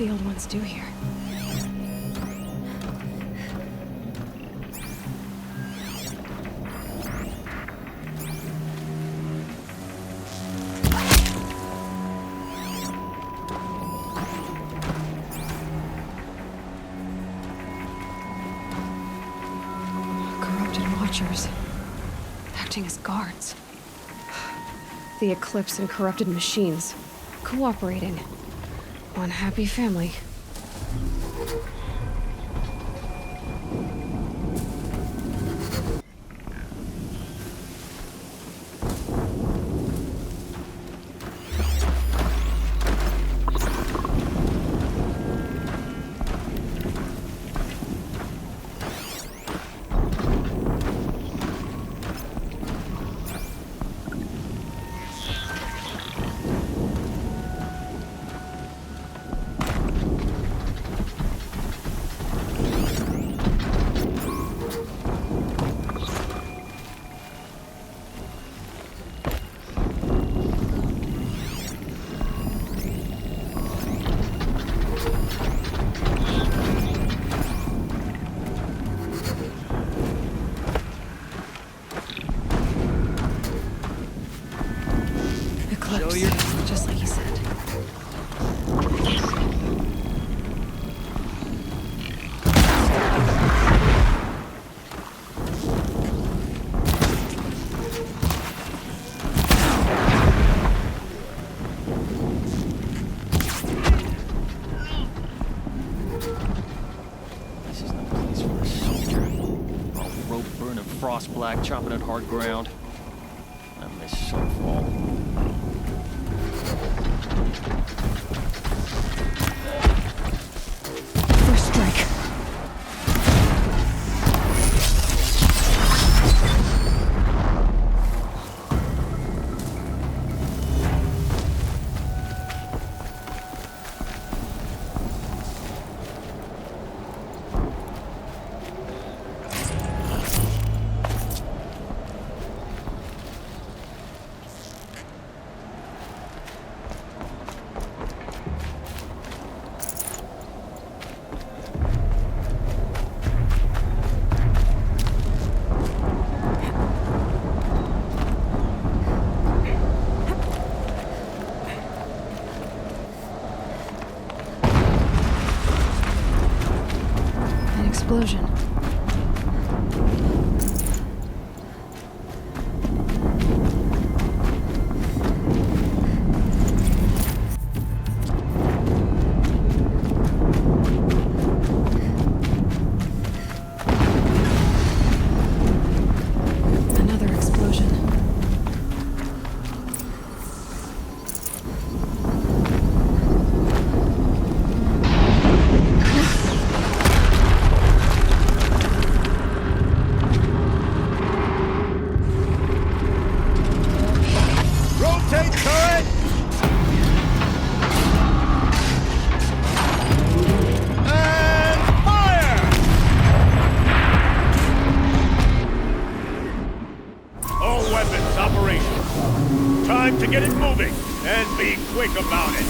the old ones do here? Corrupted watchers, acting as guards. The Eclipse and corrupted machines, cooperating. One happy family. Just like he said. This is no place for a soldier. All rope burning frost black, chopping at hard ground. I miss Sunfall. First strike. Explosion. Another explosion. Time to get it moving, and be quick about it.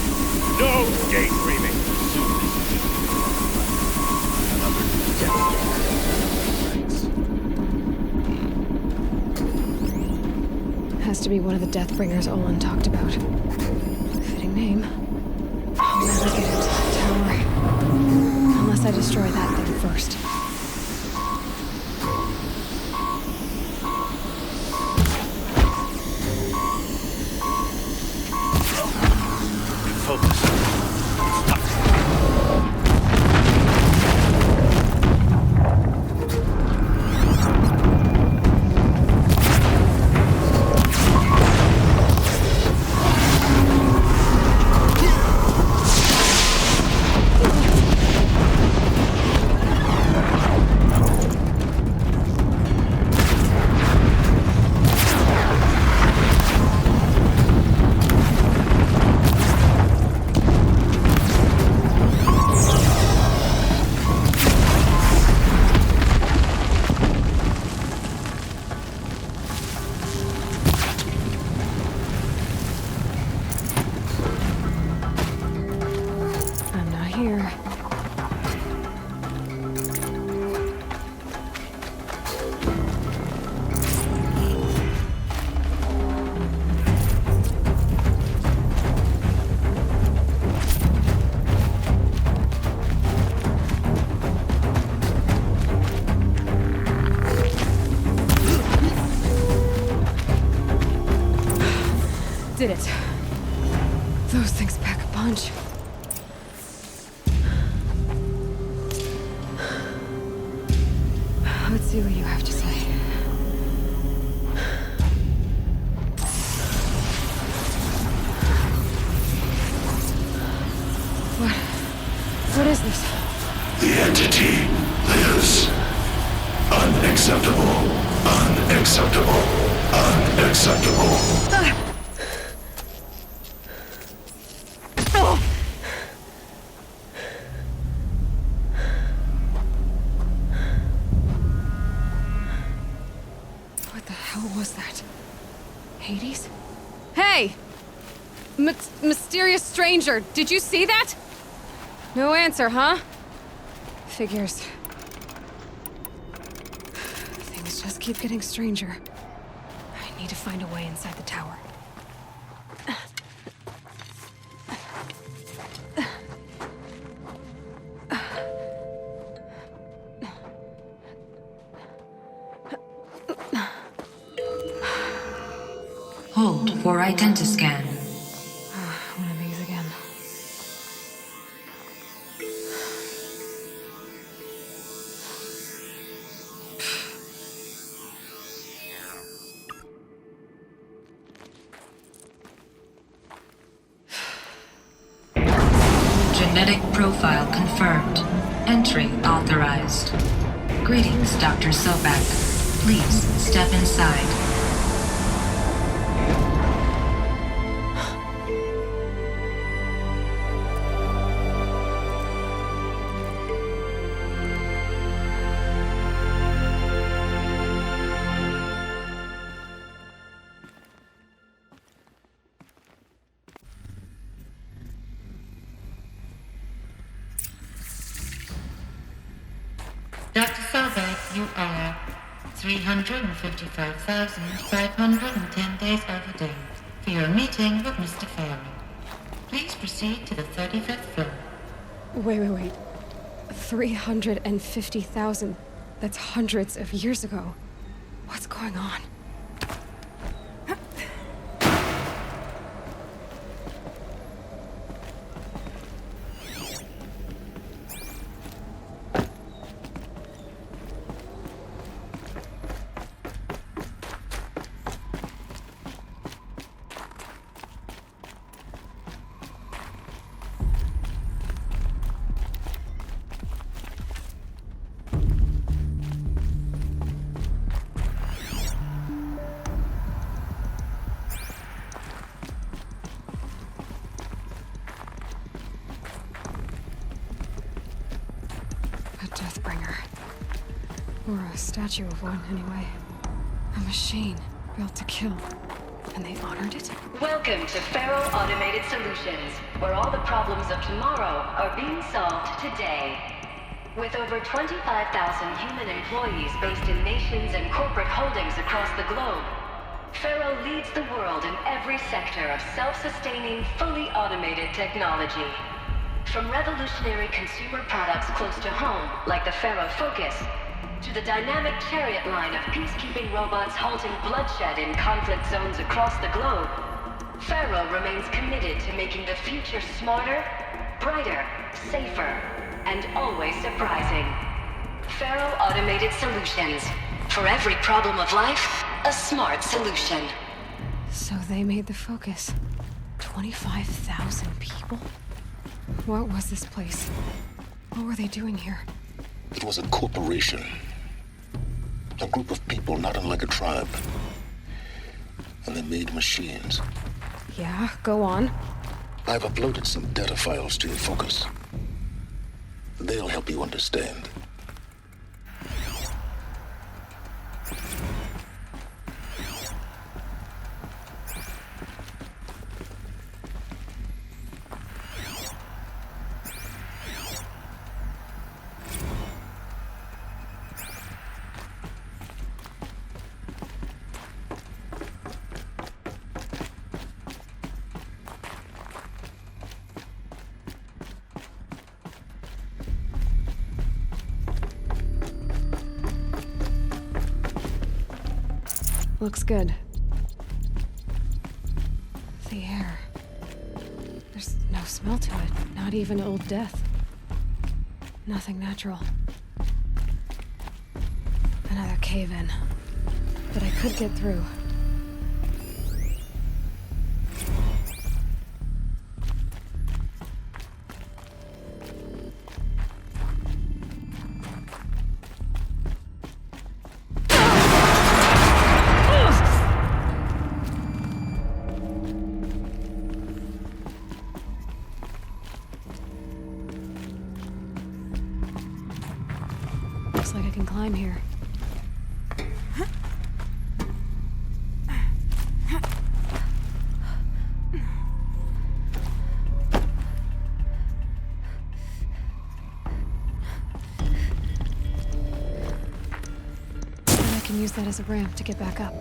No daydreaming. Has to be one of the Deathbringers Olin talked about. Fitting name. I'll never get into that tower. Unless I destroy that thing first. Focus. here. Did it. Those things pack a punch. Let's see what you have to say. What is this? The entity lives. Unacceptable. Unacceptable. Unacceptable. What the hell was that? Hades? Hey! Mysterious stranger, did you see that? No answer, huh? Figures. Things just keep getting stranger. I need to find a way inside the tower. Hold for identiscan. One of these again. Genetic profile confirmed. Entry authorized. Greetings, Dr. Sobek. Please step inside. Dr. Sobek, you are 355,510 days overdue for your meeting with Mr. Farrell. Please proceed to the 35th floor. Wait. 350,000. That's hundreds of years ago. What's going on? A Deathbringer. Or a statue of one, anyway. A machine built to kill. And they honored it? Welcome to Feral Automated Solutions, where all the problems of tomorrow are being solved today. With over 25,000 human employees based in nations and corporate holdings across the globe, Feral leads the world in every sector of self-sustaining, fully automated technology. From revolutionary consumer products close to home, like the Pharaoh Focus, to the dynamic chariot line of peacekeeping robots halting bloodshed in conflict zones across the globe, Pharaoh remains committed to making the future smarter, brighter, safer, and always surprising. Pharaoh Automated Solutions. For every problem of life, a smart solution. So they made the Focus. 25,000 people? What was this place? What were they doing here? It was a corporation. A group of people not unlike a tribe. And they made machines. Yeah, go on. I've uploaded some data files to your Focus. They'll help you understand. Looks good. The air. There's no smell to it, not even old death. Nothing natural. Another cave-in. But I could get through. Looks like I can climb here. And I can use that as a ramp to get back up.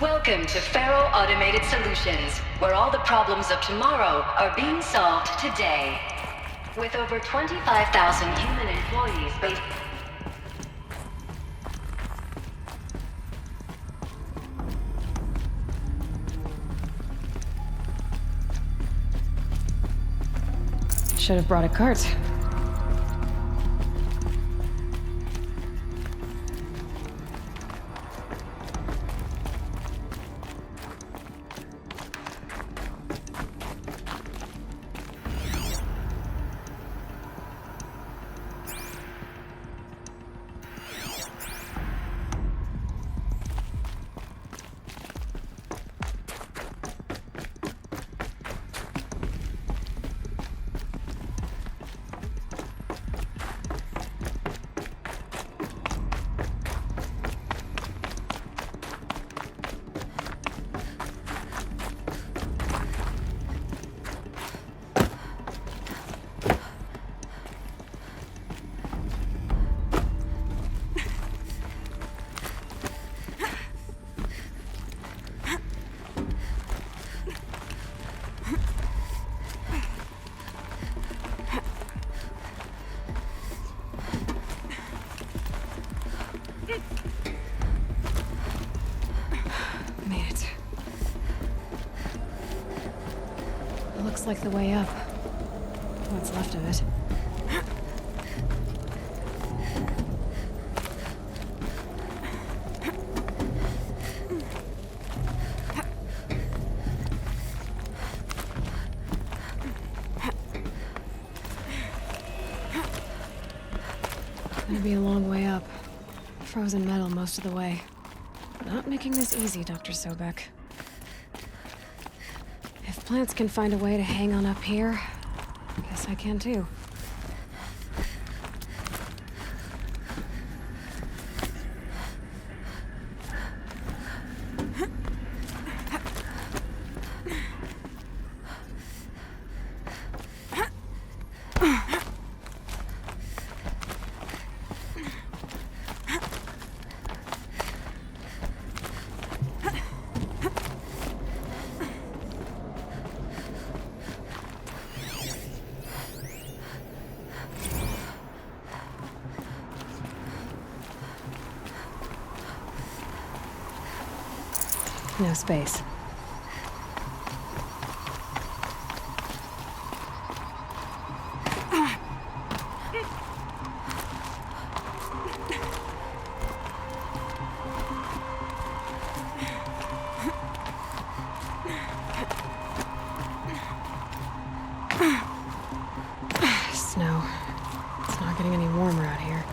Welcome to Faro Automated Solutions, where all the problems of tomorrow are being solved today. With over 25,000 human employees based... Should have brought a cart. Made it. Looks like the way up. What's left of it. Gonna be a long way up. Frozen metal most of the way. Not making this easy, Dr. Sobek. If plants can find a way to hang on up here, guess I can too. No space. Snow. It's not getting any warmer out here.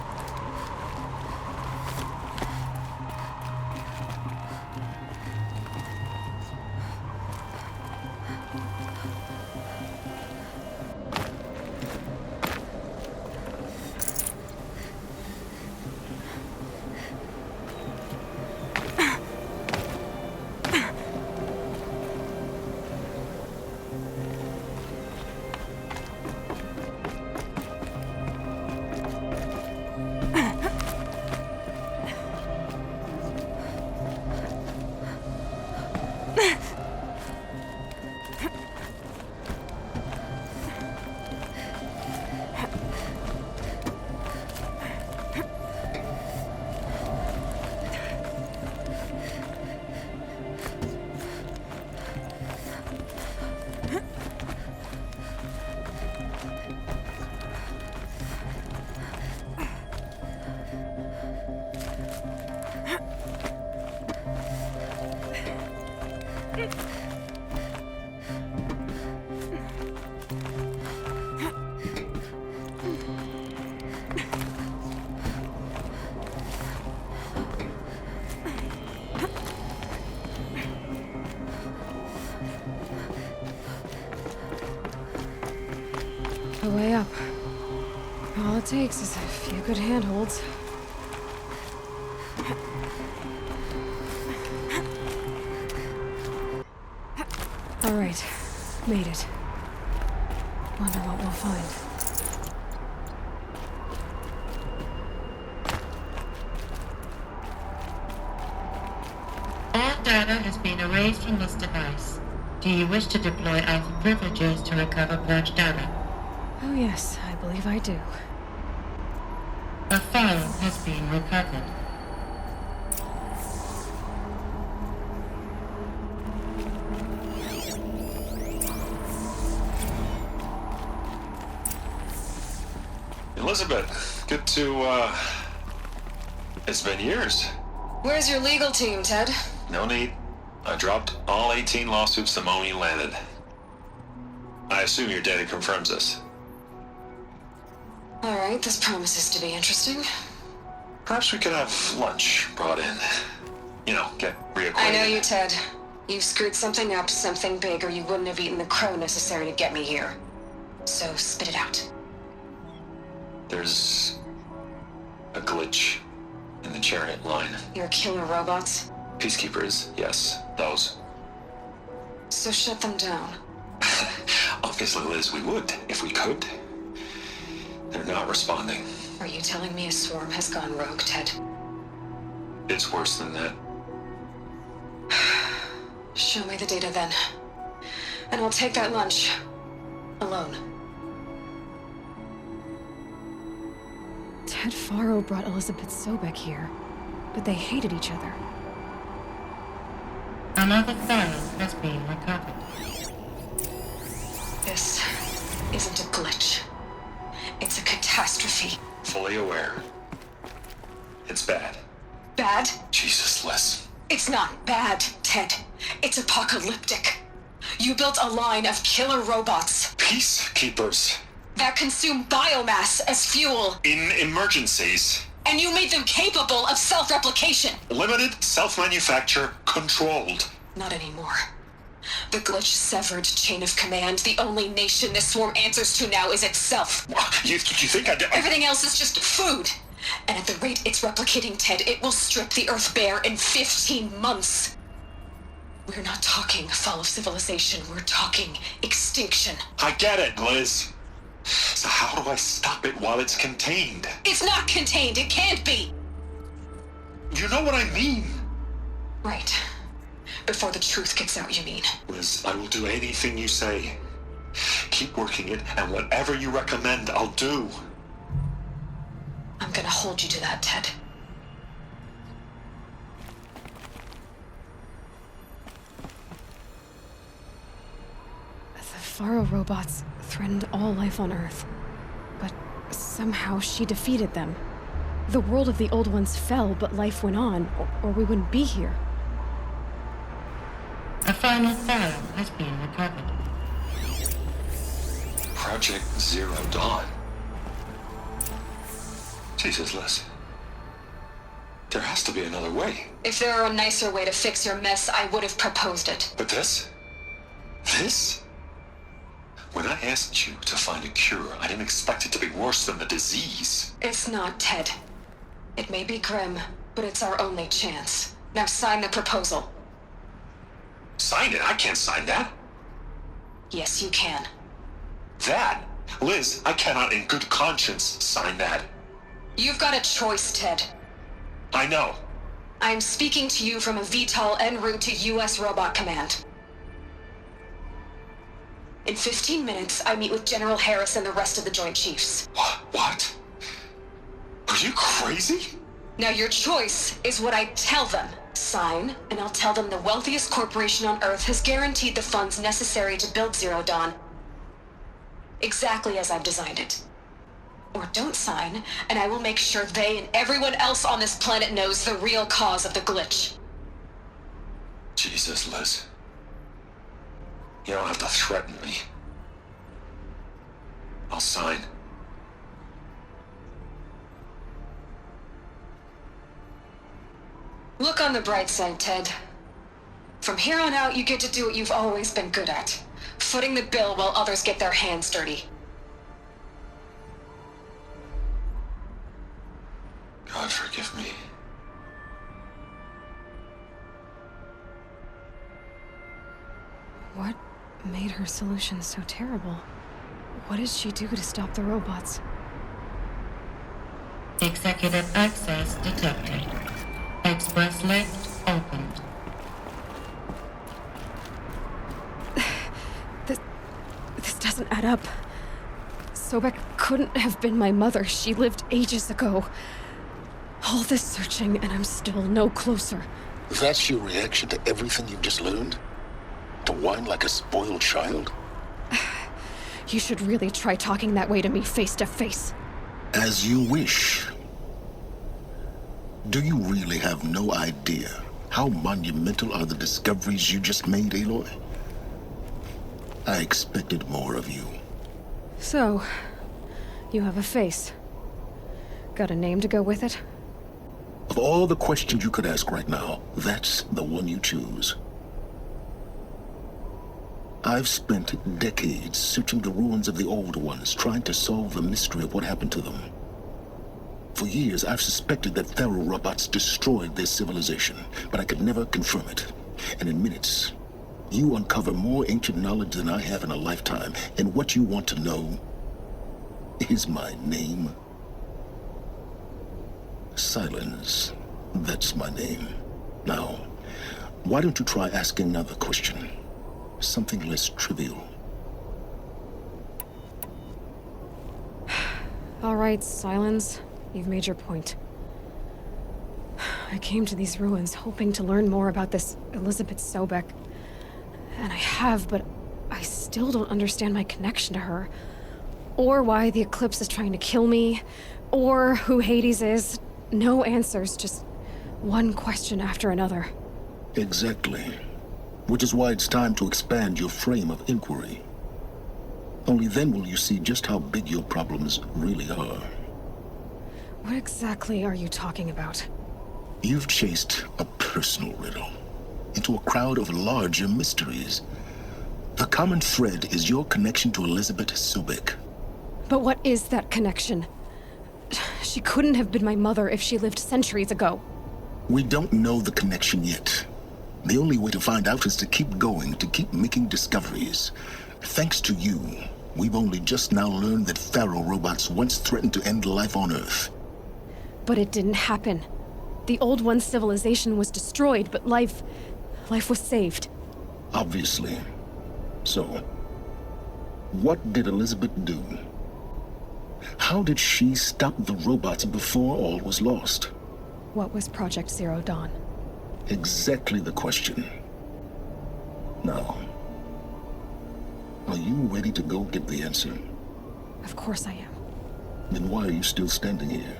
The way up. All it takes is a few good handholds. All right, made it. Wonder what we'll find. All data has been erased from this device. Do you wish to deploy Alpha privileges to recover purged data? Oh yes, I believe I do. A file has been recovered. Elizabeth, good to, it's been years. Where's your legal team, Ted? No need. I dropped all 18 lawsuits the moment you landed. I assume your data confirms this. All right, this promises to be interesting. Perhaps we could have lunch brought in. You know, get reacquainted. I know you, Ted. You've screwed something up, something big, or you wouldn't have eaten the crow necessary to get me here. So spit it out. There's a glitch in the chariot line. Your killer robots? Peacekeepers, yes, those. So shut them down. Obviously, Liz, we would, if we could. They're not responding. Are you telling me a swarm has gone rogue, Ted? It's worse than that. Show me the data then. And I'll take that lunch. Alone. Ted Faro brought Elizabeth Sobek here, but they hated each other. Another file has been recovered. This isn't a glitch. It's a catastrophe. Fully aware. It's bad. Bad? Jesus, Liz. It's not bad, Ted. It's apocalyptic. You built a line of killer robots Peacekeepers. that consume biomass as fuel, In emergencies. and you made them capable of self-replication. Limited, self-manufacture, controlled. Not anymore. The glitch severed chain of command. The only nation this swarm answers to now is itself. You think I... Everything else is just food. And at the rate it's replicating, Ted, it will strip the Earth bare in 15 months. We're not talking fall of civilization. We're talking extinction. I get it, Liz. So how do I stop it while it's contained? It's not contained. It can't be. You know what I mean. Right. Before the truth gets out, you mean? Liz, I will do anything you say. Keep working it, and whatever you recommend, I'll do. I'm gonna hold you to that, Ted. The Faro robots threatened all life on Earth. But somehow she defeated them. The world of the old ones fell, but life went on, or we wouldn't be here. A final file has been recovered. Project Zero Dawn. Jesus, Liz. There has to be another way. If there were a nicer way to fix your mess, I would have proposed it. But this? This? When I asked you to find a cure, I didn't expect it to be worse than the disease. It's not, Ted. It may be grim, but it's our only chance. Now sign the proposal. Sign it? I can't sign that. Yes, you can. That? Liz, I cannot in good conscience sign that. You've got a choice, Ted. I know. I'm speaking to you from a VTOL en route to U.S. Robot Command. In 15 minutes, I meet with General Harris and the rest of the Joint Chiefs. What? Are you crazy? Now your choice is what I tell them. Sign, and I'll tell them the wealthiest corporation on Earth has guaranteed the funds necessary to build Zero Dawn. Exactly as I've designed it. Or don't sign, and I will make sure they and everyone else on this planet knows the real cause of the glitch. Jesus, Liz. You don't have to threaten me. I'll sign. Look on the bright side, Ted. From here on out, you get to do what you've always been good at. Footing the bill while others get their hands dirty. God forgive me. What made her solution so terrible? What did she do to stop the robots? Executive access detected. Express lift opened. This doesn't add up. Sobek couldn't have been my mother. She lived ages ago. All this searching, and I'm still no closer. That's your reaction to everything you've just learned? To whine like a spoiled child? You should really try talking that way to me face to face. As you wish. Do you really have no idea how monumental are the discoveries you just made, Aloy? I expected more of you. So, you have a face. Got a name to go with it? Of all the questions you could ask right now, that's the one you choose. I've spent decades searching the ruins of the old ones, trying to solve the mystery of what happened to them. For years, I've suspected that Faro robots destroyed their civilization, but I could never confirm it. And in minutes, you uncover more ancient knowledge than I have in a lifetime, and what you want to know is my name. Silence. That's my name. Now, why don't you try asking another question? Something less trivial. All right, Silence. You've made your point. I came to these ruins hoping to learn more about this Elizabeth Sobek. And I have, but I still don't understand my connection to her. Or why the Eclipse is trying to kill me. Or who Hades is. No answers, just one question after another. Exactly. Which is why it's time to expand your frame of inquiry. Only then will you see just how big your problems really are. What exactly are you talking about? You've chased a personal riddle into a crowd of larger mysteries. The common thread is your connection to Elizabeth Sobek. But what is that connection? She couldn't have been my mother if she lived centuries ago. We don't know the connection yet. The only way to find out is to keep going, to keep making discoveries. Thanks to you, we've only just now learned that Faro robots once threatened to end life on Earth. But it didn't happen. The Old One's civilization was destroyed, but life was saved. Obviously. So, what did Elizabeth do? How did she stop the robots before all was lost? What was Project Zero Dawn? Exactly the question. Now, are you ready to go get the answer? Of course I am. Then why are you still standing here?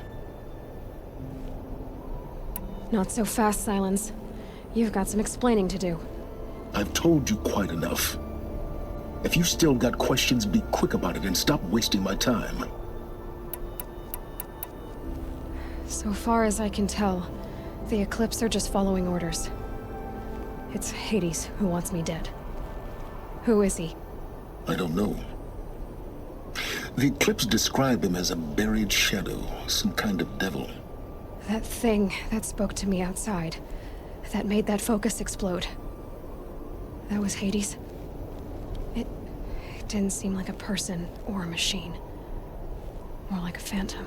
Not so fast, Silence. You've got some explaining to do. I've told you quite enough. If you still got questions, be quick about it and stop wasting my time. So far as I can tell, the Eclipse are just following orders. It's Hades who wants me dead. Who is he? I don't know. The Eclipse describe him as a buried shadow, some kind of devil. That thing that spoke to me outside, that made that focus explode. That was Hades? It didn't seem like a person or a machine. More like a phantom.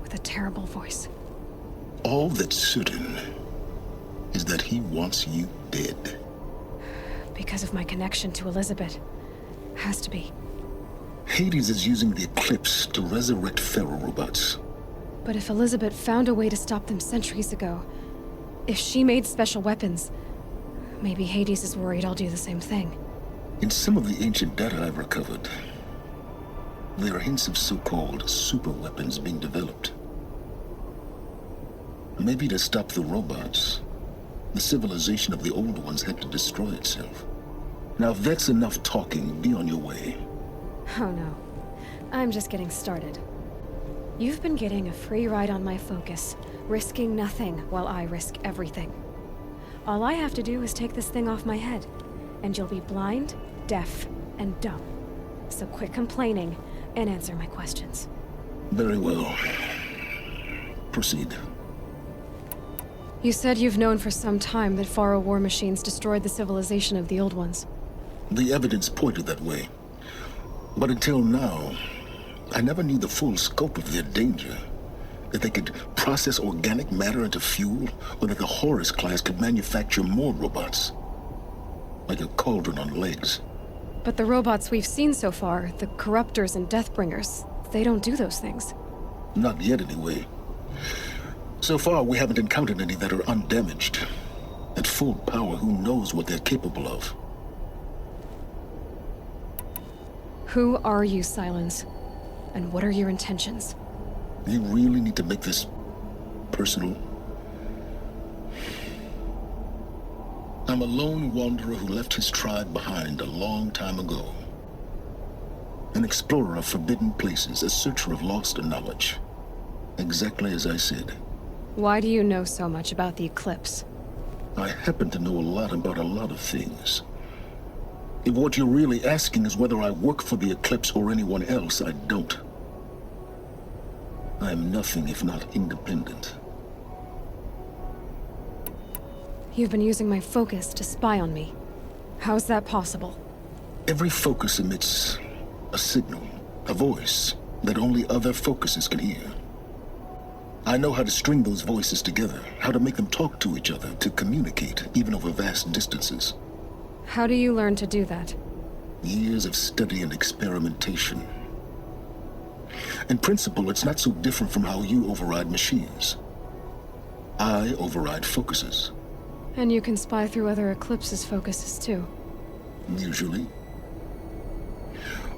With a terrible voice. All that's certain is that he wants you dead. Because of my connection to Elizabeth. Has to be. Hades is using the Eclipse to resurrect Faro robots. But if Elizabeth found a way to stop them centuries ago, if she made special weapons, maybe Hades is worried I'll do the same thing. In some of the ancient data I've recovered, there are hints of so-called super weapons being developed. Maybe to stop the robots, the civilization of the old ones had to destroy itself. Now that's enough talking. Be on your way. Oh no. I'm just getting started. You've been getting a free ride on my focus, risking nothing while I risk everything. All I have to do is take this thing off my head, and you'll be blind, deaf, and dumb. So quit complaining and answer my questions. Very well. Proceed. You said you've known for some time that Faro war machines destroyed the civilization of the Old Ones. The evidence pointed that way. But until now, I never knew the full scope of their danger. That they could process organic matter into fuel, or that the Horus class could manufacture more robots. Like a cauldron on legs. But the robots we've seen so far, the Corruptors and Deathbringers, they don't do those things. Not yet, anyway. So far, we haven't encountered any that are undamaged. At full power, who knows what they're capable of? Who are you, Silence? And what are your intentions? You really need to make this personal? I'm a lone wanderer who left his tribe behind a long time ago. An explorer of forbidden places, a searcher of lost knowledge. Exactly as I said. Why do you know so much about the Eclipse? I happen to know a lot about a lot of things. If what you're really asking is whether I work for the Eclipse or anyone else, I don't. I am nothing if not independent. You've been using my focus to spy on me. How's that possible? Every focus emits a signal, a voice, that only other focuses can hear. I know how to string those voices together, how to make them talk to each other, to communicate, even over vast distances. How do you learn to do that? Years of study and experimentation. In principle, it's not so different from how you override machines. I override focuses. And you can spy through other Eclipse's focuses too. Usually.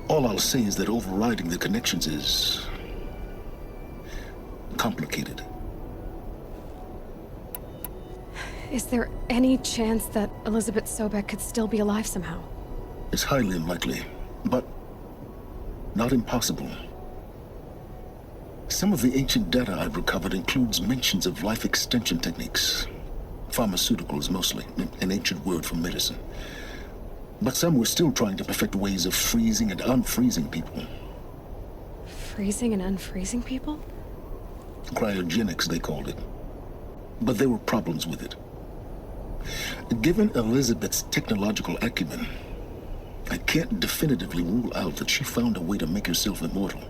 All I'll say is that overriding the connections is complicated. Is there any chance that Elizabeth Sobek could still be alive somehow? It's highly unlikely, but not impossible. Some of the ancient data I've recovered includes mentions of life extension techniques. Pharmaceuticals, mostly, an ancient word for medicine. But some were still trying to perfect ways of freezing and unfreezing people. Freezing and unfreezing people? Cryogenics, they called it. But there were problems with it. Given Elizabeth's technological acumen, I can't definitively rule out that she found a way to make herself immortal.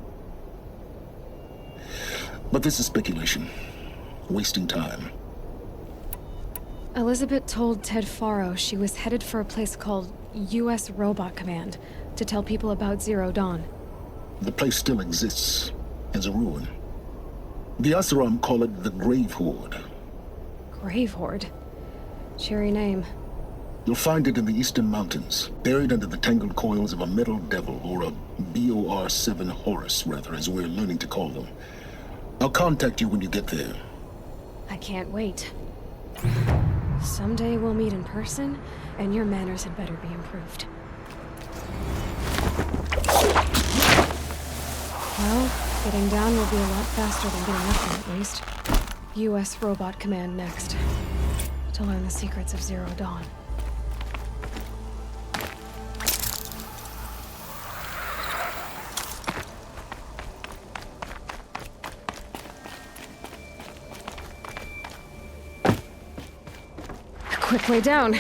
But this is speculation. Wasting time. Elizabeth told Ted Faro she was headed for a place called U.S. Robot Command to tell people about Zero Dawn. The place still exists as a ruin. The Asuram call it the Grave Horde. Grave Horde? Cheery name. You'll find it in the Eastern Mountains, buried under the tangled coils of a metal devil, or a BOR-7 Horus, rather, as we're learning to call them. I'll contact you when you get there. I can't wait. Someday we'll meet in person, and your manners had better be improved. Well, getting down will be a lot faster than getting up there, at least. U.S. Robot Command next. To learn the secrets of Zero Dawn. Quick way down.